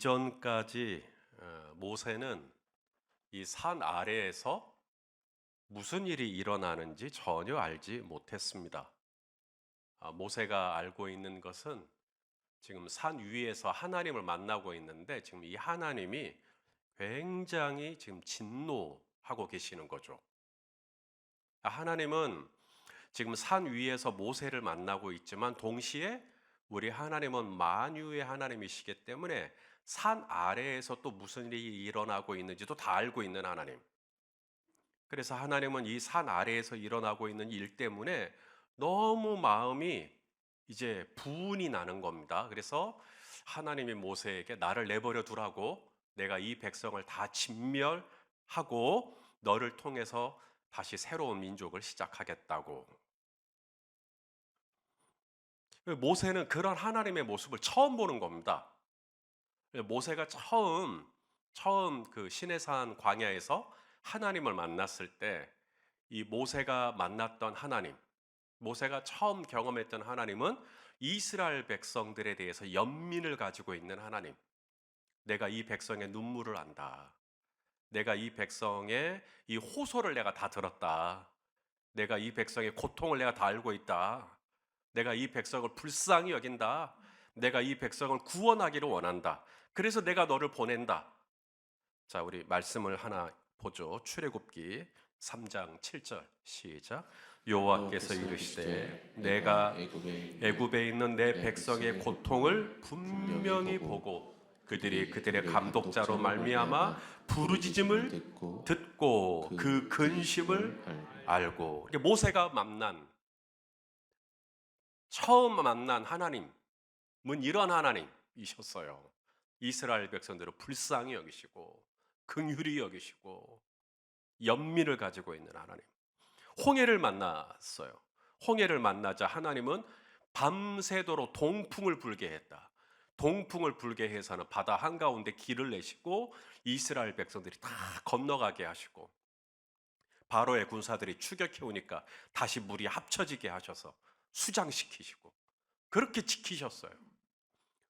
이전까지 모세는 이 산 아래에서 무슨 일이 일어나는지 전혀 알지 못했습니다. 모세가 알고 있는 것은 지금 산 위에서 하나님을 만나고 있는데 지금 이 하나님이 굉장히 지금 진노하고 계시는 거죠. 하나님은 지금 산 위에서 모세를 만나고 있지만 동시에 우리 하나님은 만유의 하나님이시기 때문에 산 아래에서 또 무슨 일이 일어나고 있는지도 다 알고 있는 하나님. 그래서 하나님은 이 산 아래에서 일어나고 있는 일 때문에 너무 마음이 이제 분이 나는 겁니다. 그래서 하나님이 모세에게 나를 내버려 두라고, 내가 이 백성을 다 진멸하고 너를 통해서 다시 새로운 민족을 시작하겠다고. 모세는 그런 하나님의 모습을 처음 보는 겁니다. 모세가 처음 그 시내산 광야에서 하나님을 만났을 때 이 모세가 만났던 하나님, 모세가 처음 경험했던 하나님은 이스라엘 백성들에 대해서 연민을 가지고 있는 하나님. 내가 이 백성의 눈물을 안다. 내가 이 백성의 이 호소를 내가 다 들었다. 내가 이 백성의 고통을 내가 다 알고 있다. 내가 이 백성을 불쌍히 여긴다. 내가 이 백성을 구원하기를 원한다. 그래서 내가 너를 보낸다. 자, 우리 말씀을 하나 보죠. 출애굽기 3장 7절 시작. 여호와께서 이르시되 내가 애굽에 있는 내 백성의 고통을 분명히 보고 그들이 그들의 감독자로 말미암아 부르짖음을 듣고 그 근심을 알고. 모세가 처음 만난 하나님은 이런 하나님이셨어요. 이스라엘 백성들을 불쌍히 여기시고 긍휼히 여기시고 연민을 가지고 있는 하나님. 홍해를 만났어요. 홍해를 만나자 하나님은 밤새도록 동풍을 불게 했다. 동풍을 불게 해서는 바다 한가운데 길을 내시고 이스라엘 백성들이 다 건너가게 하시고, 바로의 군사들이 추격해 오니까 다시 물이 합쳐지게 하셔서 수장시키시고 그렇게 지키셨어요.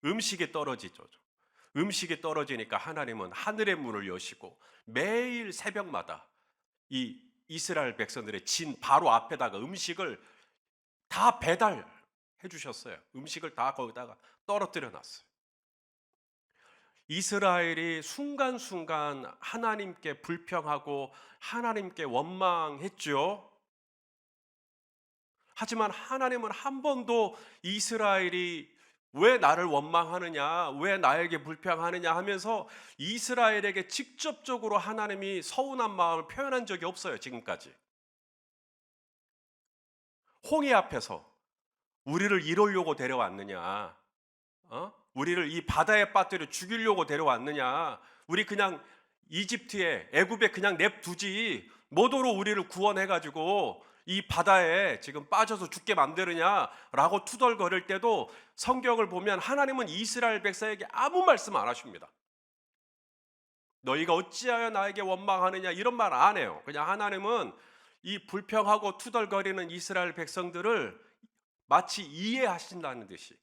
음식이 떨어지죠. 음식이 떨어지니까 하나님은 하늘의 문을 여시고 매일 새벽마다 이 이스라엘 백성들의 진 바로 앞에다가 음식을 다 배달해 주셨어요. 음식을 다 거기다가 떨어뜨려 놨어요. 이스라엘이 순간순간 하나님께 불평하고 하나님께 원망했죠. 하지만 하나님은 한 번도 이스라엘이 왜 나를 원망하느냐, 왜 나에게 불평하느냐 하면서 이스라엘에게 직접적으로 하나님이 서운한 마음을 표현한 적이 없어요, 지금까지. 홍해 앞에서 우리를 이러려고 데려왔느냐, 우리를 이 바다에 빠뜨려 죽이려고 데려왔느냐, 우리 그냥 이집트에, 애굽에 그냥 냅두지, 뭐도로 우리를 구원해가지고 이 바다에 지금 빠져서 죽게 만드느냐라고 투덜거릴 때도 성경을 보면 하나님은 이스라엘 백성에게 아무 말씀 안 하십니다. 너희가 어찌하여 나에게 원망하느냐 이런 말 안 해요. 그냥 하나님은 이 불평하고 투덜거리는 이스라엘 백성들을 마치 이해하신다는 듯이,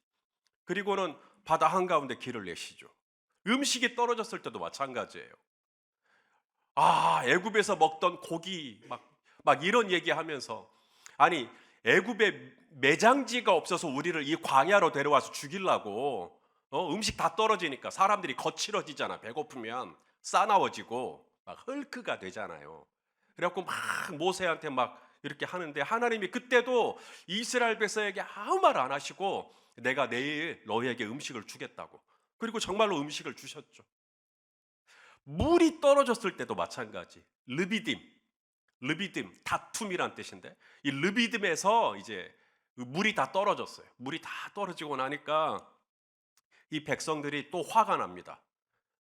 그리고는 바다 한가운데 길을 내시죠. 음식이 떨어졌을 때도 마찬가지예요. 애굽에서 먹던 고기 막 이런 얘기하면서, 아니 애굽에 매장지가 없어서 우리를 이 광야로 데려와서 죽이려고, 음식 다 떨어지니까 사람들이 거칠어지잖아. 배고프면 싸나워지고 막 헐크가 되잖아요. 그래갖고 막 모세한테 막 이렇게 하는데 하나님이 그때도 이스라엘 백성에게 아무 말 안 하시고 내가 내일 너희에게 음식을 주겠다고, 그리고 정말로 음식을 주셨죠. 물이 떨어졌을 때도 마찬가지. 르비딤 다툼이란 뜻인데, 이 르비딤에서 이제 물이 다 떨어졌어요. 물이 다 떨어지고 나니까 이 백성들이 또 화가 납니다.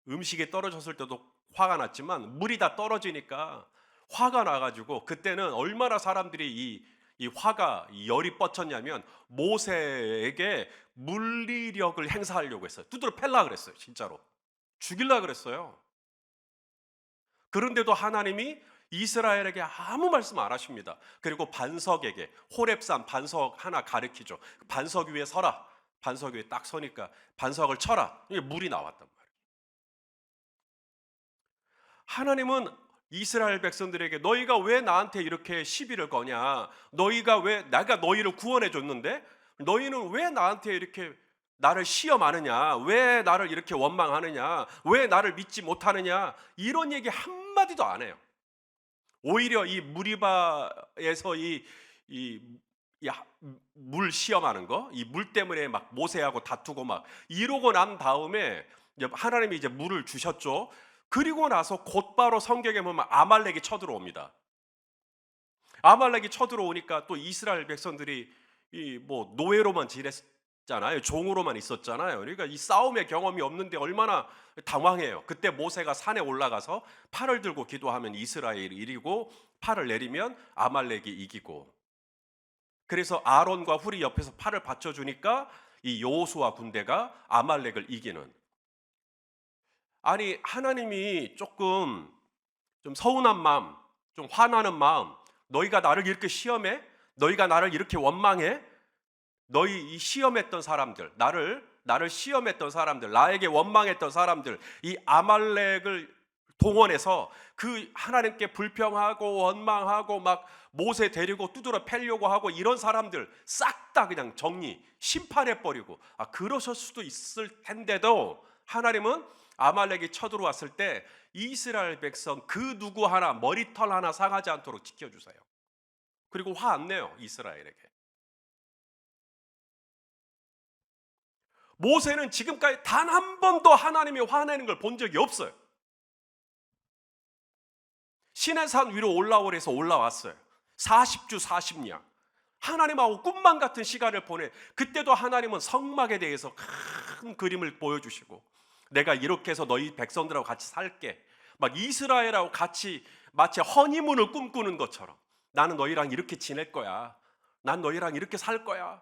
음식이 떨어졌을 때도 화가 났지만 물이 다 떨어지니까 화가 나가지고, 그때는 얼마나 사람들이 이 화가, 이 열이 뻗쳤냐면 모세에게 물리력을 행사하려고 했어요. 두드러 팰라 그랬어요. 진짜로 죽일라 그랬어요. 그런데도 하나님이 이스라엘에게 아무 말씀 안 하십니다. 그리고 반석에게, 호렙산 반석 하나 가르치죠. 반석 위에 서라. 반석 위에 딱 서니까 반석을 쳐라. 이게 물이 나왔단 말이에요. 하나님은 이스라엘 백성들에게 너희가 왜 나한테 이렇게 시비를 거냐? 너희가 왜 내가 너희를 구원해 줬는데 너희는 왜 나한테 이렇게 나를 시험하느냐? 왜 나를 이렇게 원망하느냐? 왜 나를 믿지 못하느냐? 이런 얘기 한마디도 안 해요. 오히려 이 무리바에서 물 시험하는 거, 이 물 때문에 막 모세하고 다투고 막 이러고 난 다음에 하나님이 이제 물을 주셨죠. 그리고 나서 곧바로 성경에 보면 아말렉이 쳐들어옵니다. 아말렉이 쳐들어오니까 또 이스라엘 백성들이 이 뭐 노예로만 지냈잖아요. 종으로만 있었잖아요. 그러니까 이 싸움의 경험이 없는데 얼마나 당황해요. 그때 모세가 산에 올라가서 팔을 들고 기도하면 이스라엘이 이기고 팔을 내리면 아말렉이 이기고, 그래서 아론과 훌이 옆에서 팔을 받쳐주니까 이 여호수아 군대가 아말렉을 이기는. 아니 하나님이 조금 좀 서운한 마음, 좀 화나는 마음, 너희가 나를 이렇게 시험해? 너희가 나를 이렇게 원망해? 너희 이 시험했던 사람들, 나를 시험했던 사람들, 나에게 원망했던 사람들, 이 아말렉을 동원해서 그 하나님께 불평하고 원망하고 막 모세 데리고 두드러 패려고 하고 이런 사람들 싹 다 그냥 정리, 심판해 버리고, 그러실 수도 있을 텐데도 하나님은 아말렉이 쳐들어왔을 때 이스라엘 백성 그 누구 하나 머리털 하나 상하지 않도록 지켜주세요. 그리고 화 안 내요, 이스라엘에게. 모세는 지금까지 단 한 번도 하나님이 화내는 걸 본 적이 없어요. 시내산 위로 올라오래서 올라왔어요. 40주 40년 하나님하고 꿈만 같은 시간을 보내. 그때도 하나님은 성막에 대해서 큰 그림을 보여주시고, 내가 이렇게 해서 너희 백성들하고 같이 살게, 막 이스라엘하고 같이 마치 허니문을 꿈꾸는 것처럼 나는 너희랑 이렇게 지낼 거야, 난 너희랑 이렇게 살 거야,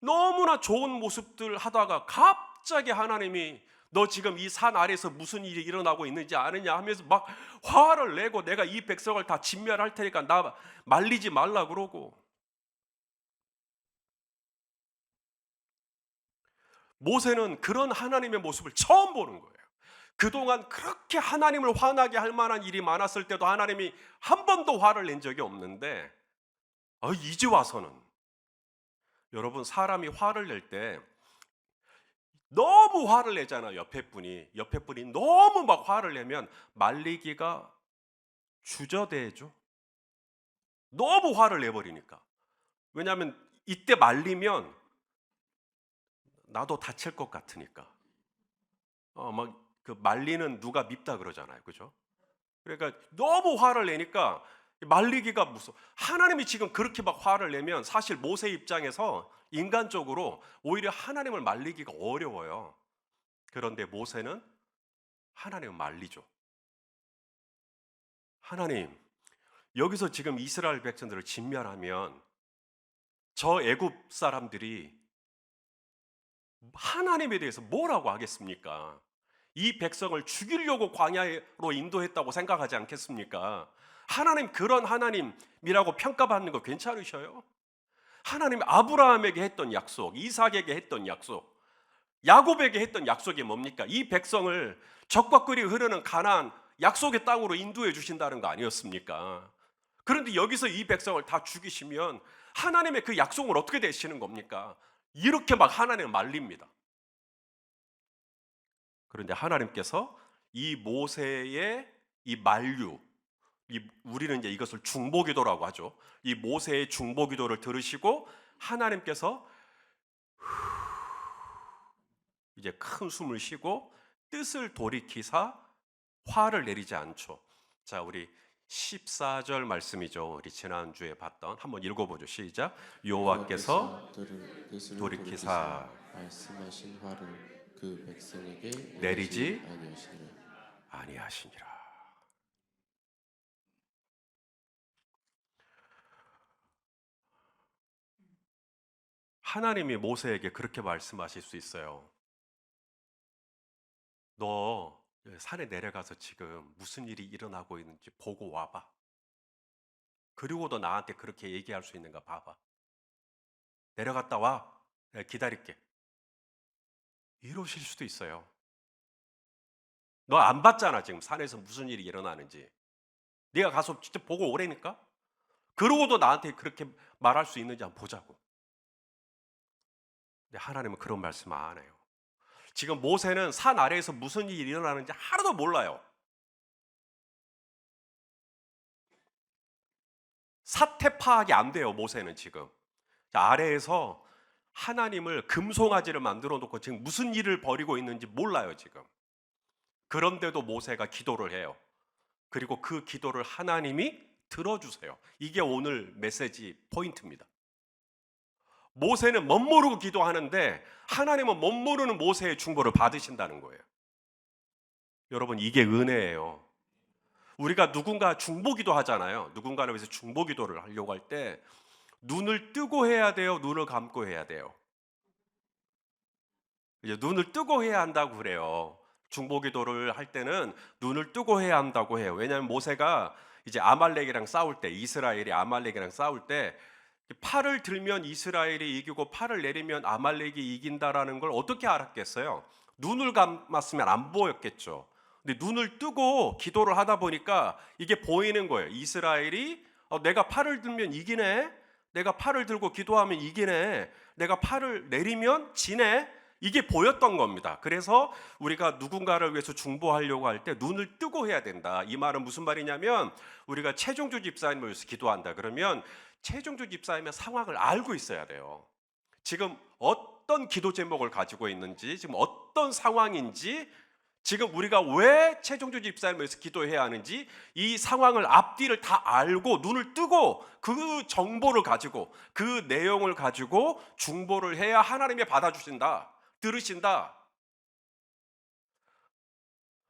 너무나 좋은 모습들 하다가 갑자기 하나님이 너 지금 이 산 아래에서 무슨 일이 일어나고 있는지 아느냐 하면서 막 화를 내고, 내가 이 백성을 다 진멸할 테니까 나 말리지 말라 그러고. 모세는 그런 하나님의 모습을 처음 보는 거예요. 그동안 그렇게 하나님을 화나게 할 만한 일이 많았을 때도 하나님이 한 번도 화를 낸 적이 없는데, 이제 와서는. 여러분, 사람이 화를 낼 때 너무 화를 내잖아요. 옆에 분이 너무 막 화를 내면 말리기가 주저되죠. 너무 화를 내버리니까. 왜냐하면 이때 말리면 나도 다칠 것 같으니까. 막 그 말리는 누가 밉다 그러잖아요, 그죠? 그러니까 너무 화를 내니까 말리기가 무서워. 하나님이 지금 그렇게 막 화를 내면 사실 모세 입장에서 인간적으로 오히려 하나님을 말리기가 어려워요. 그런데 모세는 하나님을 말리죠. 하나님, 여기서 지금 이스라엘 백성들을 진멸하면 저 애굽 사람들이 하나님에 대해서 뭐라고 하겠습니까? 이 백성을 죽이려고 광야로 인도했다고 생각하지 않겠습니까? 하나님, 그런 하나님이라고 평가받는 거 괜찮으셔요? 하나님 아브라함에게 했던 약속, 이삭에게 했던 약속, 야곱에게 했던 약속이 뭡니까? 이 백성을 적과 꿀이 흐르는 가나안 약속의 땅으로 인도해 주신다는 거 아니었습니까? 그런데 여기서 이 백성을 다 죽이시면 하나님의 그 약속을 어떻게 되시는 겁니까? 이렇게 막 하나님을 말립니다. 그런데 하나님께서 이 모세의 이 만류, 우리는 이제 이것을 중보기도라고 하죠. 이 모세의 중보기도를 들으시고 하나님께서 이제 큰 숨을 쉬고 뜻을 돌이키사 화를 내리지 않죠. 자, 우리 14절 말씀이죠. 우리 지난주에 봤던, 한번 읽어보죠. 시작. 여호와께서 그들을 뜻을 돌이키사 말씀하신 화를 그 백성에게 내리지 아니하시니라. 아니하시니라. 하나님이 모세에게 그렇게 말씀하실 수 있어요. 너 산에 내려가서 지금 무슨 일이 일어나고 있는지 보고 와봐. 그리고 너 나한테 그렇게 얘기할 수 있는가 봐봐. 내려갔다 와. 내가 기다릴게. 이러실 수도 있어요. 너 안 봤잖아 지금 산에서 무슨 일이 일어나는지. 네가 가서 직접 보고 오라니까. 그러고도 나한테 그렇게 말할 수 있는지 한번 보자고. 근데 하나님은 그런 말씀 안 해요. 지금 모세는 산 아래에서 무슨 일이 일어나는지 하나도 몰라요. 사태 파악이 안 돼요, 모세는 지금. 자, 아래에서 하나님을 금송아지를 만들어 놓고 지금 무슨 일을 벌이고 있는지 몰라요, 지금. 그런데도 모세가 기도를 해요. 그리고 그 기도를 하나님이 들어주세요. 이게 오늘 메시지 포인트입니다. 모세는 멋모르고 기도하는데 하나님은 멋모르는 모세의 중보를 받으신다는 거예요. 여러분, 이게 은혜예요. 우리가 누군가 중보기도 하잖아요. 누군가를 위해서 중보기도를 하려고 할 때 눈을 뜨고 해야 돼요? 눈을 감고 해야 돼요? 이제 눈을 뜨고 해야 한다고 그래요. 중보기도를 할 때는 눈을 뜨고 해야 한다고 해요. 왜냐하면 모세가 이제 아말렉이랑 싸울 때, 이스라엘이 아말렉이랑 싸울 때 팔을 들면 이스라엘이 이기고 팔을 내리면 아말렉이 이긴다라는 걸 어떻게 알았겠어요? 눈을 감았으면 안 보였겠죠. 근데 눈을 뜨고 기도를 하다 보니까 이게 보이는 거예요. 이스라엘이 내가 팔을 들면 이기네. 내가 팔을 들고 기도하면 이기네. 내가 팔을 내리면 지네. 이게 보였던 겁니다. 그래서 우리가 누군가를 위해서 중보하려고 할 때 눈을 뜨고 해야 된다. 이 말은 무슨 말이냐면 우리가 최종주 집사님을 위해서 기도한다. 그러면 최종주 집사님의 상황을 알고 있어야 돼요. 지금 어떤 기도 제목을 가지고 있는지, 지금 어떤 상황인지, 지금 우리가 왜 최종주 집사님을 위해서 기도해야 하는지 이 상황을 앞뒤를 다 알고 눈을 뜨고 그 정보를 가지고 그 내용을 가지고 중보를 해야 하나님이 받아주신다. 들으신다.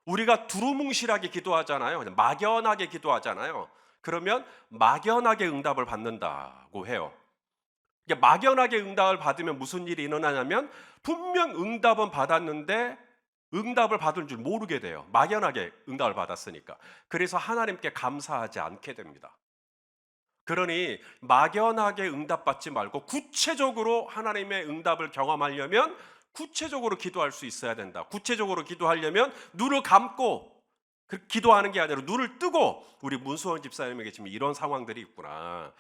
우리가 두루뭉실하게 기도하잖아요. 막연하게 기도하잖아요. 그러면 막연하게 응답을 받는다고 해요. 막연하게 응답을 받으면 무슨 일이 일어나냐면 분명 응답은 받았는데 응답을 받은 줄 모르게 돼요. 막연하게 응답을 받았으니까. 그래서 하나님께 감사하지 않게 됩니다. 그러니 막연하게 응답받지 말고 구체적으로 하나님의 응답을 경험하려면 구체적으로 기도할 수 있어야 된다. 구체적으로 기도하려면 눈을 감고 기도하는 게 아니라 눈을 뜨고 우리 문수원 집사님에게 지금 이런 상황들이 있구나.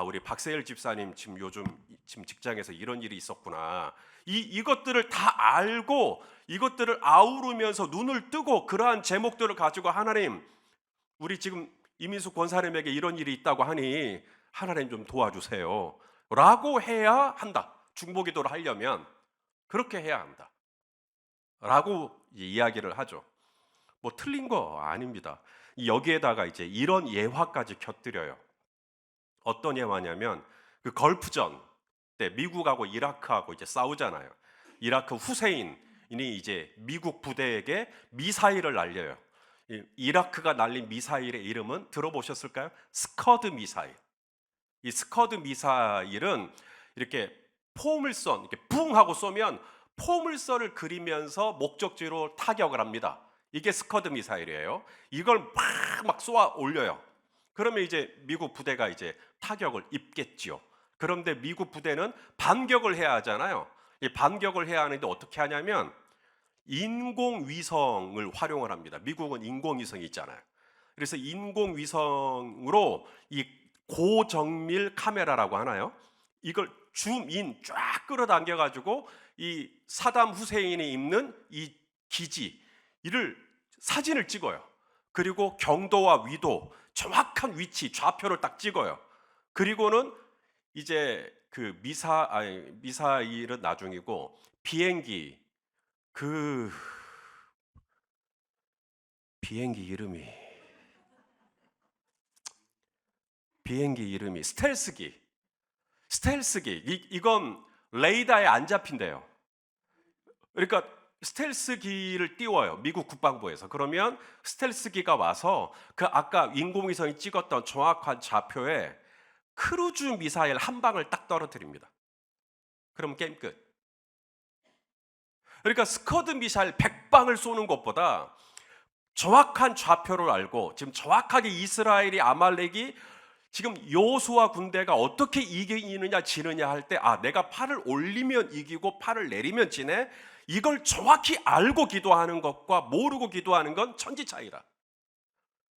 우리 박세일 집사님 지금 요즘 직장에서 이런 일이 있었구나. 이것들을 다 알고 이것들을 아우르면서 눈을 뜨고 그러한 제목들을 가지고 하나님, 우리 지금 이민숙 권사님에게 이런 일이 있다고 하니 하나님 좀 도와주세요. 라고 해야 한다. 중보기도를 하려면 그렇게 해야 한다. 라고 이야기를 하죠. 뭐 틀린 거 아닙니다. 여기에다가 이제 이런 예화까지 곁들여요. 어떤 예화냐면 그 걸프전 때 미국하고 이라크하고 이제 싸우잖아요. 이라크 후세인이 이제 미국 부대에게 미사일을 날려요. 이라크가 날린 미사일의 이름은 들어보셨을까요? 스커드 미사일. 이 스커드 미사일은 이렇게 포물선, 이렇게 붕 하고 쏘면 포물선을 그리면서 목적지로 타격을 합니다. 이게 스커드 미사일이에요. 이걸 막 쏘아 올려요. 그러면 이제 미국 부대가 이제 타격을 입겠지요. 그런데 미국 부대는 반격을 해야 하잖아요. 이 반격을 해야 하는데 어떻게 하냐면 인공위성을 활용을 합니다. 미국은 인공위성이 있잖아요. 그래서 인공위성으로 이 고정밀 카메라라고 하나요? 이걸 줌인 쫙 끌어당겨 가지고 이 사담 후세인이 있는 이 기지 이를 사진을 찍어요. 그리고 경도와 위도, 정확한 위치, 좌표를 딱 찍어요. 그리고는 이제 그 미사일은 나중이고 비행기 비행기 이름이 스텔스기. 이건 레이더에 안 잡힌대요. 그러니까 스텔스기를 띄워요. 미국 국방부에서. 그러면 스텔스기가 와서 그 아까 인공위성이 찍었던 정확한 좌표에 크루즈 미사일 한 방을 딱 떨어뜨립니다. 그럼 게임 끝. 그러니까 스커드 미사일 100방을 쏘는 것보다 정확한 좌표를 알고 지금 정확하게 이스라엘이 아말렉이 지금 여호수아 군대가 어떻게 이기느냐 지느냐 할 때 내가 팔을 올리면 이기고 팔을 내리면 지네. 이걸 정확히 알고 기도하는 것과 모르고 기도하는 건 천지 차이라.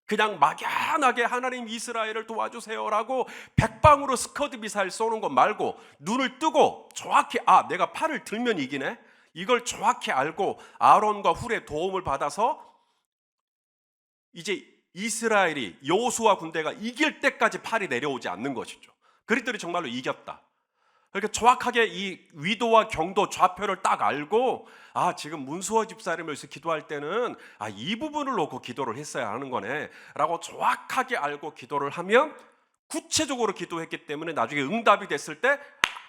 그냥 막연하게 하나님 이스라엘을 도와주세요라고 백방으로 스커드 미사일 쏘는 것 말고 눈을 뜨고 정확히 내가 팔을 들면 이기네. 이걸 정확히 알고 아론과 훌의 도움을 받아서 이제 이스라엘이 여호수아 군대가 이길 때까지 팔이 내려오지 않는 것이죠. 그리스도이 정말로 이겼다. 그러니까 정확하게 이 위도와 경도 좌표를 딱 알고 지금 문수호 집사님을 위해서 기도할 때는 이 부분을 놓고 기도를 했어야 하는 거네 라고 정확하게 알고 기도를 하면 구체적으로 기도했기 때문에 나중에 응답이 됐을 때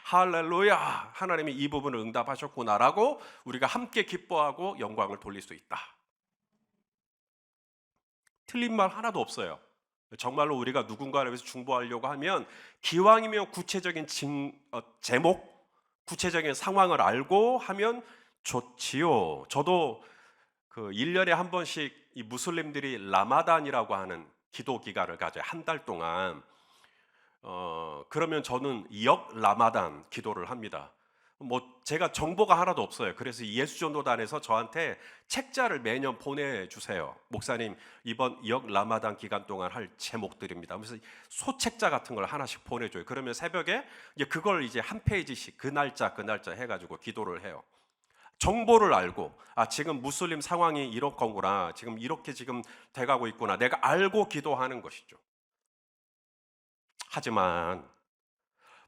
할렐루야, 하나님이 이 부분을 응답하셨구나라고 우리가 함께 기뻐하고 영광을 돌릴 수 있다. 틀린 말 하나도 없어요. 정말로 우리가 누군가를 위해서 중보하려고 하면 기왕이면 구체적인 제목, 구체적인 상황을 알고 하면 좋지요. 저도 그 1년에 한 번씩 이 무슬림들이 라마단이라고 하는 기도 기간을 가져요. 한 달 동안. 그러면 저는 역 라마단 기도를 합니다. 제가 정보가 하나도 없어요. 그래서 예수전도단에서 저한테 책자를 매년 보내주세요. 목사님, 이번 역 라마단 기간 동안 할 제목들입니다. 그래서 소책자 같은 걸 하나씩 보내줘요. 그러면 새벽에 이제 그걸 이제 한 페이지씩 그 날짜 해가지고 기도를 해요. 정보를 알고 지금 무슬림 상황이 이렇구나, 지금 이렇게 지금 돼가고 있구나, 내가 알고 기도하는 것이죠. 하지만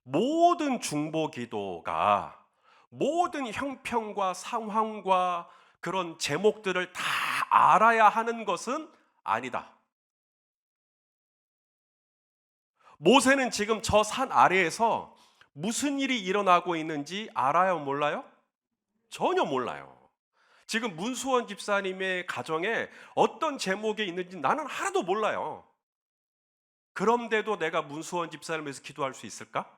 모든 중보 기도가 모든 형편과 상황과 그런 제목들을 다 알아야 하는 것은 아니다. 모세는 지금 저 산 아래에서 무슨 일이 일어나고 있는지 알아요, 몰라요? 전혀 몰라요. 지금 문수원 집사님의 가정에 어떤 제목이 있는지 나는 하나도 몰라요. 그런데도 내가 문수원 집사님을 위해서 기도할 수 있을까?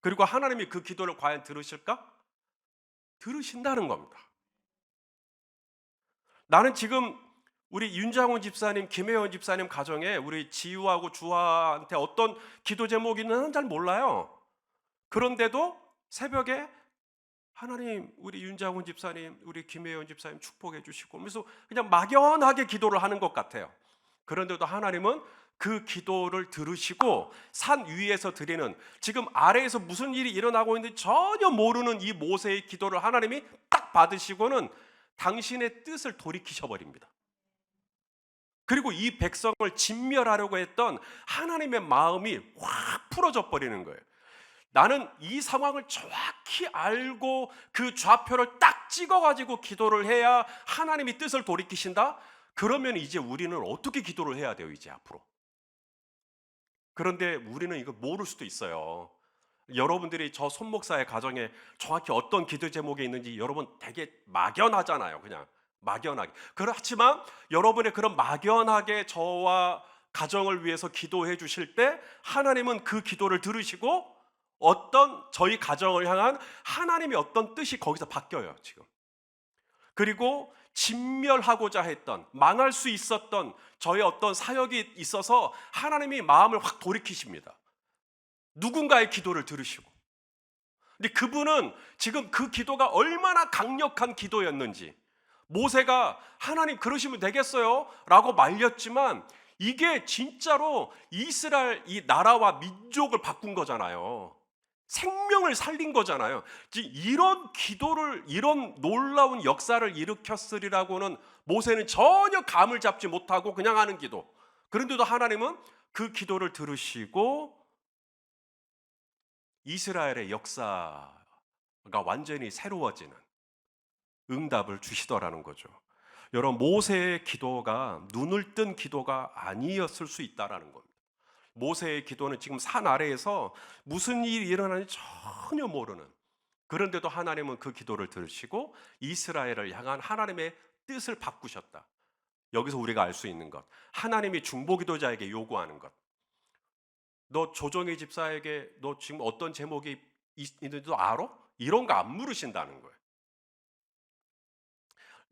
그리고 하나님이 그 기도를 과연 들으실까? 들으신다는 겁니다. 나는 지금 우리 윤장훈 집사님, 김혜원 집사님 가정에 우리 지우하고 주아한테 어떤 기도 제목이 있는지는 잘 몰라요. 그런데도 새벽에 하나님, 우리 윤장훈 집사님, 우리 김혜원 집사님 축복해 주시고 그래서 그냥 막연하게 기도를 하는 것 같아요. 그런데도 하나님은 그 기도를 들으시고 산 위에서 드리는, 지금 아래에서 무슨 일이 일어나고 있는지 전혀 모르는 이 모세의 기도를 하나님이 딱 받으시고는 당신의 뜻을 돌이키셔 버립니다. 그리고 이 백성을 진멸하려고 했던 하나님의 마음이 확 풀어져 버리는 거예요. 나는 이 상황을 정확히 알고 그 좌표를 딱 찍어가지고 기도를 해야 하나님이 뜻을 돌이키신다? 그러면 이제 우리는 어떻게 기도를 해야 돼요, 이제 앞으로? 그런데 우리는 이걸 모를 수도 있어요. 여러분들이 저 손목사의 가정에 정확히 어떤 기도 제목이 있는지 여러분 되게 막연하잖아요. 그냥 막연하게. 그렇지만 여러분의 그런 막연하게 저와 가정을 위해서 기도해 주실 때 하나님은 그 기도를 들으시고 어떤 저희 가정을 향한 하나님의 어떤 뜻이 거기서 바뀌어요, 지금. 그리고 진멸하고자 했던, 망할 수 있었던 저의 어떤 사역이 있어서 하나님이 마음을 확 돌이키십니다. 누군가의 기도를 들으시고. 근데 그분은 지금 그 기도가 얼마나 강력한 기도였는지, 모세가 하나님 그러시면 되겠어요? 라고 말렸지만 이게 진짜로 이스라엘 이 나라와 민족을 바꾼 거잖아요. 생명을 살린 거잖아요. 이런 기도를, 이런 놀라운 역사를 일으켰으리라고는 모세는 전혀 감을 잡지 못하고 그냥 하는 기도. 그런데도 하나님은 그 기도를 들으시고 이스라엘의 역사가 완전히 새로워지는 응답을 주시더라는 거죠. 여러분, 모세의 기도가 눈을 뜬 기도가 아니었을 수 있다라는 겁니다. 모세의 기도는 지금 산 아래에서 무슨 일이 일어나는지 전혀 모르는, 그런데도 하나님은 그 기도를 들으시고 이스라엘을 향한 하나님의 뜻을 바꾸셨다. 여기서 우리가 알 수 있는 것, 하나님이 중보기도자에게 요구하는 것. 너 조정희 집사에게 너 지금 어떤 제목이 있는지도 알아? 이런 거 안 물으신다는 거예요.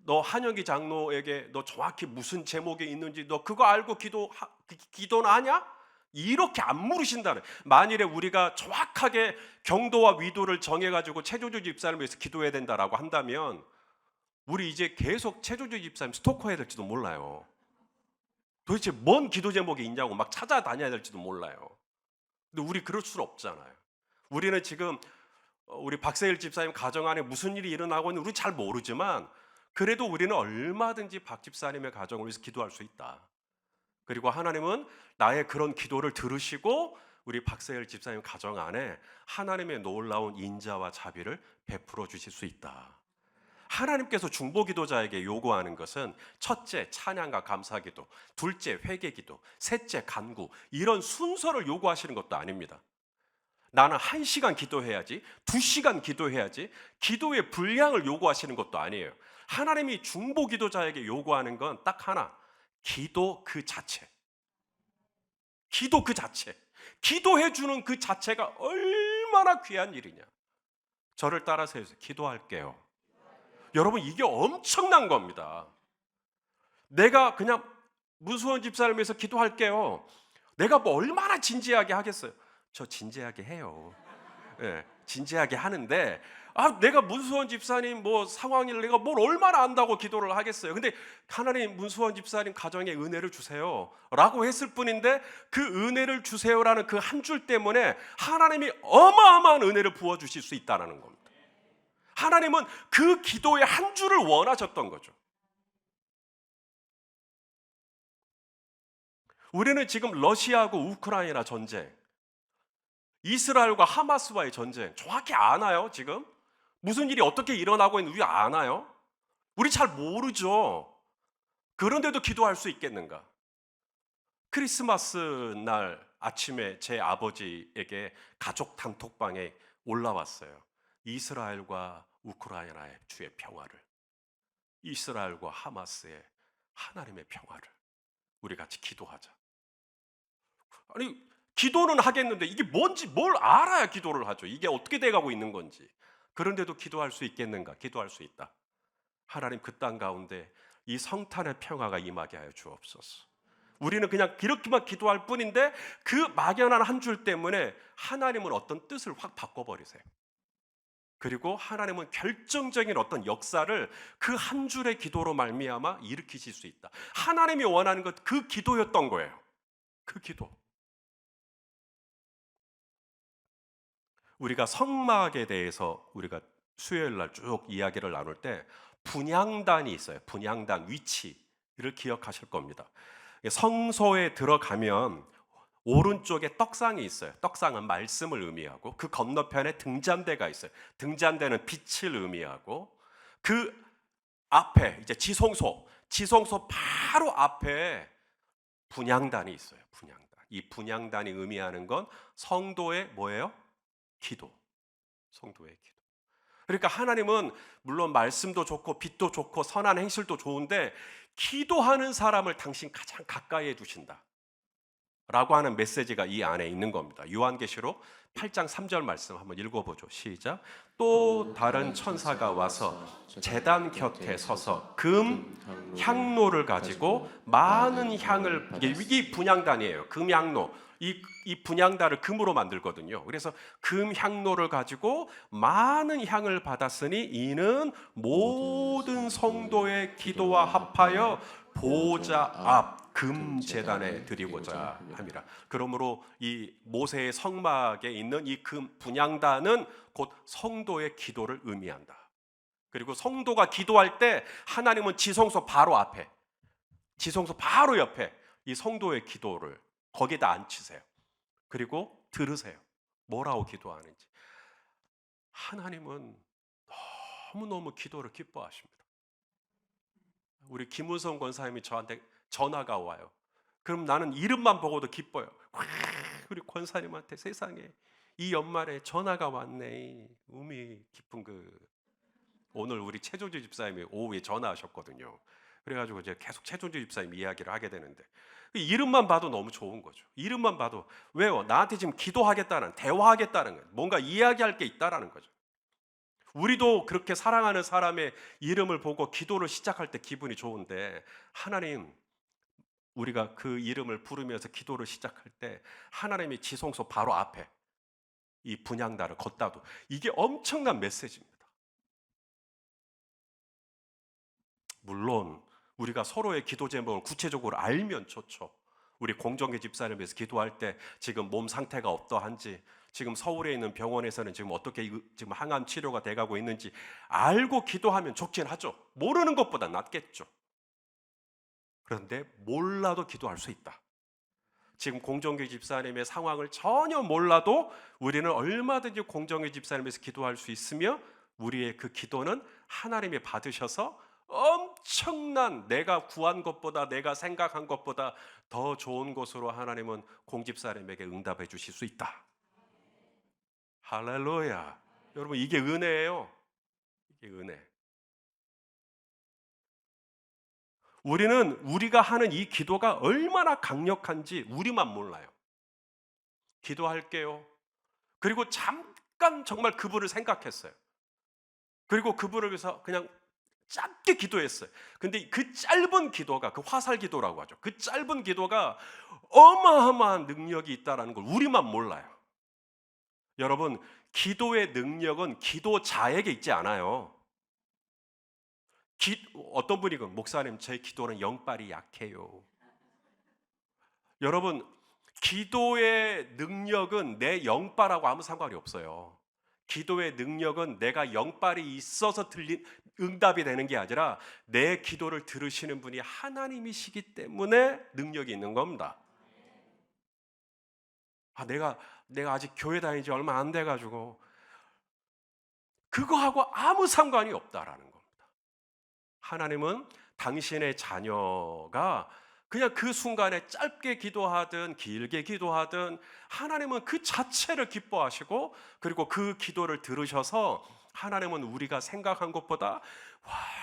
너 한영기 장로에게 너 정확히 무슨 제목이 있는지 너 그거 알고 기도는 하냐? 이렇게 안 물으신다는. 만일에 우리가 정확하게 경도와 위도를 정해가지고 최조주 집사님을 위해서 기도해야 된다라고 한다면 우리 이제 계속 최조주 집사님 스토커해야 될지도 몰라요. 도대체 뭔 기도 제목이 있냐고 막 찾아다녀야 될지도 몰라요. 근데 우리 그럴 수 없잖아요. 우리는 지금 우리 박세일 집사님 가정 안에 무슨 일이 일어나고 있는지 우리 잘 모르지만 그래도 우리는 얼마든지 박 집사님의 가정을 위해서 기도할 수 있다. 그리고 하나님은 나의 그런 기도를 들으시고 우리 박세일 집사님 가정 안에 하나님의 놀라운 인자와 자비를 베풀어 주실 수 있다. 하나님께서 중보기도자에게 요구하는 것은 첫째 찬양과 감사기도, 둘째 회개기도, 셋째 간구, 이런 순서를 요구하시는 것도 아닙니다. 나는 1시간 기도해야지, 2시간 기도해야지, 기도의 분량을 요구하시는 것도 아니에요. 하나님이 중보기도자에게 요구하는 건 딱 하나, 기도 그 자체. 기도 그 자체. 기도해주는 그 자체가 얼마나 귀한 일이냐. 저를 따라서 해서 기도할게요. 여러분, 이게 엄청난 겁니다. 내가 그냥 문수원 집사를 위해서 기도할게요. 내가 뭐 얼마나 진지하게 하겠어요? 저 진지하게 해요. 예, 진지하게 하는데 내가 문수원 집사님 뭐 상황을 내가 뭘 얼마나 안다고 기도를 하겠어요. 근데 하나님 문수원 집사님 가정에 은혜를 주세요 라고 했을 뿐인데 그 은혜를 주세요라는 그 한 줄 때문에 하나님이 어마어마한 은혜를 부어주실 수 있다는 겁니다. 하나님은 그 기도의 한 줄을 원하셨던 거죠. 우리는 지금 러시아하고 우크라이나 전쟁, 이스라엘과 하마스와의 전쟁 정확히 아나요? 지금 무슨 일이 어떻게 일어나고 있는지 아나요? 우리 잘 모르죠. 그런데도 기도할 수 있겠는가? 크리스마스 날 아침에 제 아버지에게 가족 단톡방에 올라왔어요. 이스라엘과 우크라이나의 주의 평화를, 이스라엘과 하마스의 하나님의 평화를 우리 같이 기도하자. 아니, 기도는 하겠는데 이게 뭔지 뭘 알아야 기도를 하죠. 이게 어떻게 돼가고 있는 건지. 그런데도 기도할 수 있겠는가? 기도할 수 있다. 하나님 그 땅 가운데 이 성탄의 평화가 임하게 하여 주옵소서. 우리는 그냥 이렇게만 기도할 뿐인데 그 막연한 한 줄 때문에 하나님은 어떤 뜻을 확 바꿔버리세요. 그리고 하나님은 결정적인 어떤 역사를 그 한 줄의 기도로 말미암아 일으키실 수 있다. 하나님이 원하는 것 그 기도였던 거예요. 그 기도. 우리가 성막에 대해서 우리가 수요일 날 쭉 이야기를 나눌 때 분향단이 있어요. 분향단 위치를 기억하실 겁니다. 성소에 들어가면 오른쪽에 떡상이 있어요. 떡상은 말씀을 의미하고 그 건너편에 등잔대가 있어요. 등잔대는 빛을 의미하고 그 앞에 이제 지성소 바로 앞에 분향단이 있어요. 분향단. 이 분향단이 의미하는 건 성도의 뭐예요? 기도. 성도의 기도. 그러니까 하나님은 물론 말씀도 좋고 빛도 좋고 선한 행실도 좋은데 기도하는 사람을 당신 가장 가까이에 두신다 라고 하는 메시지가 이 안에 있는 겁니다. 요한계시록 8장 3절 말씀 한번 읽어보죠. 시작. 또 다른 천사가 와서 제단 곁에 서서 금 향로를 가지고 많은 향을, 이게 분향단이에요. 금 향로. 이 분향단을 금으로 만들거든요. 그래서 금 향로를 가지고 많은 향을 받았으니 이는 모든 성도의 기도와 합하여 보좌 앞 금 제단에 드리고자 함이라. 그러므로 이 모세의 성막에 있는 이 금 분향단은 곧 성도의 기도를 의미한다. 그리고 성도가 기도할 때 하나님은 지성소 바로 앞에, 지성소 바로 옆에 이 성도의 기도를 거기다 앉히세요. 그리고 들으세요. 뭐라고 기도하는지. 하나님은 너무너무 기도를 기뻐하십니다. 우리 김은성 권사님이 저한테 전화가 와요. 그럼 나는 이름만 보고도 기뻐요. 우리 권사님한테 세상에 이 연말에 전화가 왔네. 의미 깊은 오늘 우리 최종주 집사님이 오후에 전화하셨거든요. 그래가지고 이제 계속 최종주 집사님 이야기를 하게 되는데 이름만 봐도 너무 좋은 거죠. 이름만 봐도 왜요? 나한테 지금 기도하겠다는, 대화하겠다는 거예요. 뭔가 이야기할 게 있다라는 거죠. 우리도 그렇게 사랑하는 사람의 이름을 보고 기도를 시작할 때 기분이 좋은데 하나님 우리가 그 이름을 부르면서 기도를 시작할 때 하나님의 지성소 바로 앞에 이 분향단을 걷다도 이게 엄청난 메시지입니다. 물론 우리가 서로의 기도 제목을 구체적으로 알면 좋죠. 우리 공정계 집사를 위해서 기도할 때 지금 몸 상태가 어떠한지, 지금 서울에 있는 병원에서는 지금 어떻게 지금 항암 치료가 돼가고 있는지 알고 기도하면 좋긴 하죠. 모르는 것보다 낫겠죠. 그런데 몰라도 기도할 수 있다. 지금 공정계 집사님의 상황을 전혀 몰라도 우리는 얼마든지 공정계 집사님에서 기도할 수 있으며 우리의 그 기도는 하나님이 받으셔서 엄청난 내가 구한 것보다 내가 생각한 것보다 더 좋은 것으로 하나님은 공집사님에게 응답해 주실 수 있다. 할렐루야. 여러분 이게 은혜예요. 이게 은혜. 우리는 우리가 하는 이 기도가 얼마나 강력한지 우리만 몰라요. 기도할게요. 그리고 잠깐 정말 그분을 생각했어요. 그리고 그분을 위해서 그냥 짧게 기도했어요. 근데 그 짧은 기도가 그 화살 기도라고 하죠. 그 짧은 기도가 어마어마한 능력이 있다는 걸 우리만 몰라요. 여러분, 기도의 능력은 기도자에게 있지 않아요. 어떤 분이 목사님 제 기도는 영빨이 약해요. 여러분, 기도의 능력은 내 영빨하고 아무 상관이 없어요. 기도의 능력은 내가 영빨이 있어서 응답이 되는 게 아니라 내 기도를 들으시는 분이 하나님이시기 때문에 능력이 있는 겁니다. 내가 아직 교회 다닌 지 얼마 안 돼가지고 그거하고 아무 상관이 없다라는 겁니다. 하나님은 당신의 자녀가 그냥 그 순간에 짧게 기도하든 길게 기도하든 하나님은 그 자체를 기뻐하시고 그리고 그 기도를 들으셔서 하나님은 우리가 생각한 것보다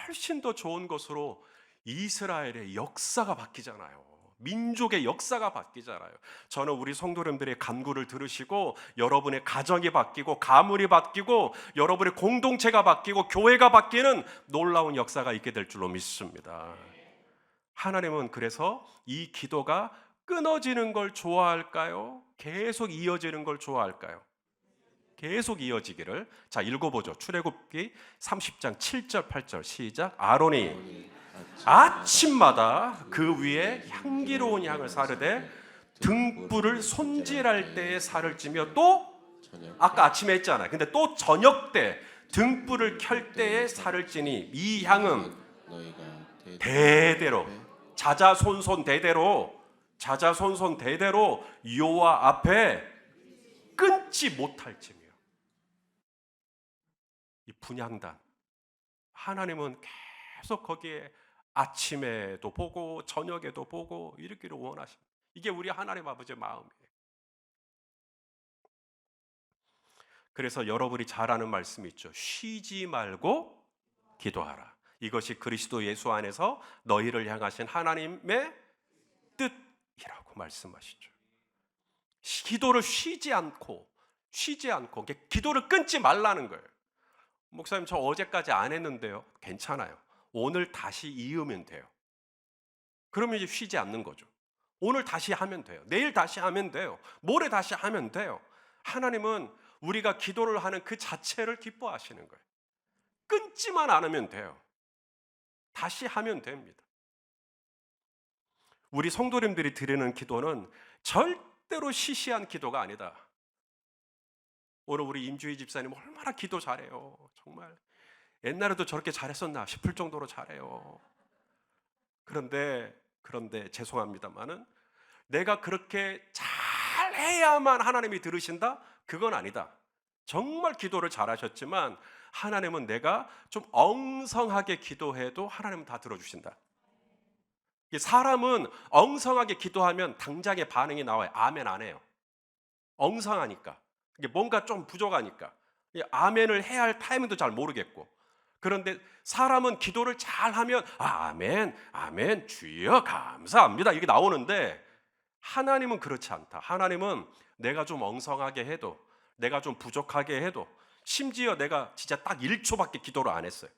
훨씬 더 좋은 것으로 이스라엘의 역사가 바뀌잖아요. 민족의 역사가 바뀌잖아요. 저는 우리 성도님들의 간구를 들으시고 여러분의 가정이 바뀌고 가문이 바뀌고 여러분의 공동체가 바뀌고 교회가 바뀌는 놀라운 역사가 있게 될 줄로 믿습니다. 하나님은 그래서 이 기도가 끊어지는 걸 좋아할까요? 계속 이어지는 걸 좋아할까요? 계속 이어지기를. 자, 읽어보죠. 출애굽기 30장 7절 8절 시작. 아론이 아침마다 그 위에 향기로운 향을 사르되 등불을 손질할 때에 살을 찌며 또 아까 아침에 했잖아요. 근데 또 저녁 때 등불을 켤 때에 살을 찌니 이 향은 대대로 자자손손 대대로 여호와 앞에 끊지 못할지며. 이 분향단 하나님은 계속 거기에 아침에도 보고 저녁에도 보고 이렇기를 원하십니다. 이게 우리 하나님 아버지의 마음이에요. 그래서 여러분이 잘 아는 말씀이 있죠. 쉬지 말고 기도하라. 이것이 그리스도 예수 안에서 너희를 향하신 하나님의 뜻이라고 말씀하시죠. 기도를 쉬지 않고 기도를 끊지 말라는 거예요. 목사님 저 어제까지 안 했는데요. 괜찮아요. 오늘 다시 이으면 돼요. 그러면 이제 쉬지 않는 거죠. 오늘 다시 하면 돼요. 내일 다시 하면 돼요. 모레 다시 하면 돼요. 하나님은 우리가 기도를 하는 그 자체를 기뻐하시는 거예요. 끊지만 않으면 돼요. 다시 하면 됩니다. 우리 성도님들이 드리는 기도는 절대로 시시한 기도가 아니다. 오늘 우리 임주희 집사님 얼마나 기도 잘해요. 정말 옛날에도 저렇게 잘했었나 싶을 정도로 잘해요. 그런데 죄송합니다만은 내가 그렇게 잘해야만 하나님이 들으신다? 그건 아니다. 정말 기도를 잘하셨지만 하나님은 내가 좀 엉성하게 기도해도 하나님은 다 들어주신다. 사람은 엉성하게 기도하면 당장에 반응이 나와요. 아멘 안 해요. 엉성하니까. 뭔가 좀 부족하니까. 아멘을 해야 할 타이밍도 잘 모르겠고. 그런데 사람은 기도를 잘하면 아멘, 아멘, 주여 감사합니다 이게 나오는데 하나님은 그렇지 않다. 하나님은 내가 좀 엉성하게 해도 내가 좀 부족하게 해도 심지어 내가 진짜 딱 1초밖에 기도를 안 했어요.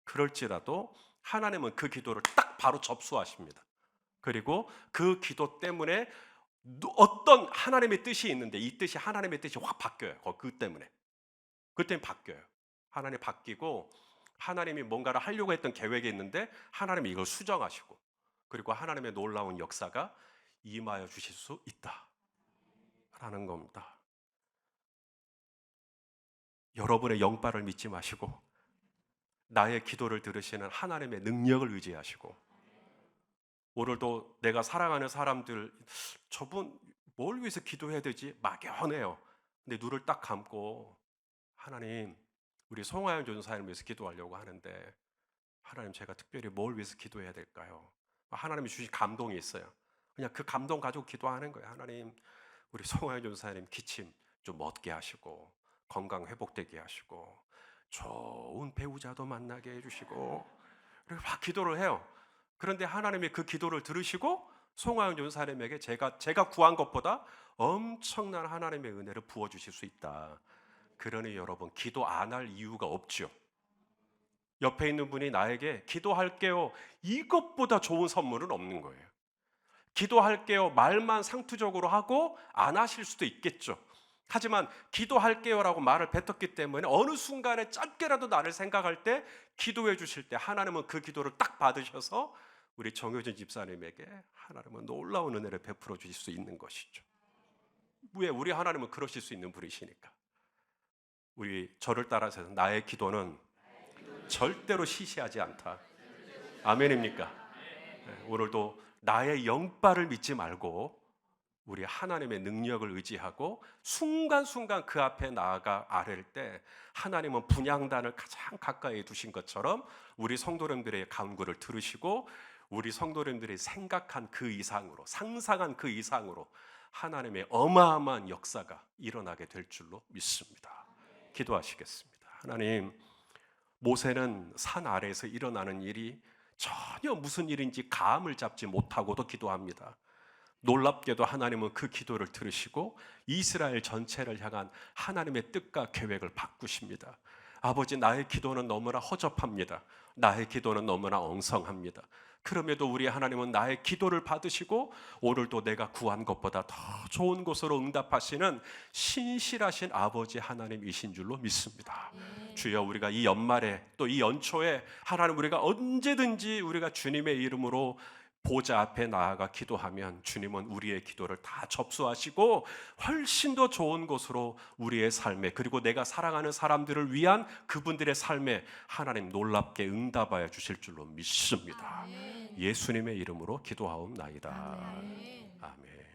그럴지라도 하나님은 그 기도를 딱 바로 접수하십니다. 그리고 그 기도 때문에 어떤 하나님의 뜻이 있는데 이 뜻이 하나님의 뜻이 확 바뀌어요. 그 때문에. 그 때문에 바뀌어요. 하나님이 바뀌고 하나님이 뭔가를 하려고 했던 계획이 있는데 하나님이 이걸 수정하시고 그리고 하나님의 놀라운 역사가 임하여 주실 수 있다라는 겁니다. 여러분의 영빨을 믿지 마시고 나의 기도를 들으시는 하나님의 능력을 의지하시고 오늘도 내가 사랑하는 사람들 저분 뭘 위해서 기도해야 되지? 막연해요. 근데 눈을 딱 감고 하나님 우리 송하연 전사님을 위해서 기도하려고 하는데 하나님 제가 특별히 뭘 위해서 기도해야 될까요? 하나님이 주신 감동이 있어요. 그냥 그 감동 가지고 기도하는 거예요. 하나님 우리 송하연 전사님 기침 좀 멎게 하시고 건강 회복되게 하시고 좋은 배우자도 만나게 해주시고 그리고 막 기도를 해요. 그런데 하나님이 그 기도를 들으시고 송하영 전사님에게 제가 구한 것보다 엄청난 하나님의 은혜를 부어주실 수 있다. 그러니 여러분 기도 안 할 이유가 없죠. 옆에 있는 분이 나에게 기도할게요 이것보다 좋은 선물은 없는 거예요. 기도할게요 말만 상투적으로 하고 안 하실 수도 있겠죠. 하지만 기도할게요라고 말을 뱉었기 때문에 어느 순간에 짧게라도 나를 생각할 때 기도해 주실 때 하나님은 그 기도를 딱 받으셔서 우리 정효진 집사님에게 하나님은 놀라운 은혜를 베풀어 주실 수 있는 것이죠. 왜? 우리 하나님은 그러실 수 있는 분이시니까. 우리 저를 따라서 나의 기도는 절대로 시시하지 않다. 아멘입니까? 네, 오늘도 나의 영빨을 믿지 말고 우리 하나님의 능력을 의지하고 순간순간 그 앞에 나아가 아랠 때 하나님은 분향단을 가장 가까이 두신 것처럼 우리 성도님들의 간구를 들으시고 우리 성도님들이 생각한 그 이상으로 상상한 그 이상으로 하나님의 어마어마한 역사가 일어나게 될 줄로 믿습니다. 기도하시겠습니다. 하나님, 모세는 산 아래에서 일어나는 일이 전혀 무슨 일인지 감을 잡지 못하고도 기도합니다. 놀랍게도 하나님은 그 기도를 들으시고 이스라엘 전체를 향한 하나님의 뜻과 계획을 바꾸십니다. 아버지, 나의 기도는 너무나 허접합니다. 나의 기도는 너무나 엉성합니다. 그럼에도 우리 하나님은 나의 기도를 받으시고 오늘도 내가 구한 것보다 더 좋은 곳으로 응답하시는 신실하신 아버지 하나님이신 줄로 믿습니다. 주여, 우리가 이 연말에 또 이 연초에 하나님 우리가 언제든지 우리가 주님의 이름으로 보좌 앞에 나아가 기도하면 주님은 우리의 기도를 다 접수하시고 훨씬 더 좋은 곳으로 우리의 삶에 그리고 내가 사랑하는 사람들을 위한 그분들의 삶에 하나님 놀랍게 응답하여 주실 줄로 믿습니다. 예수님의 이름으로 기도하옵나이다. 아멘.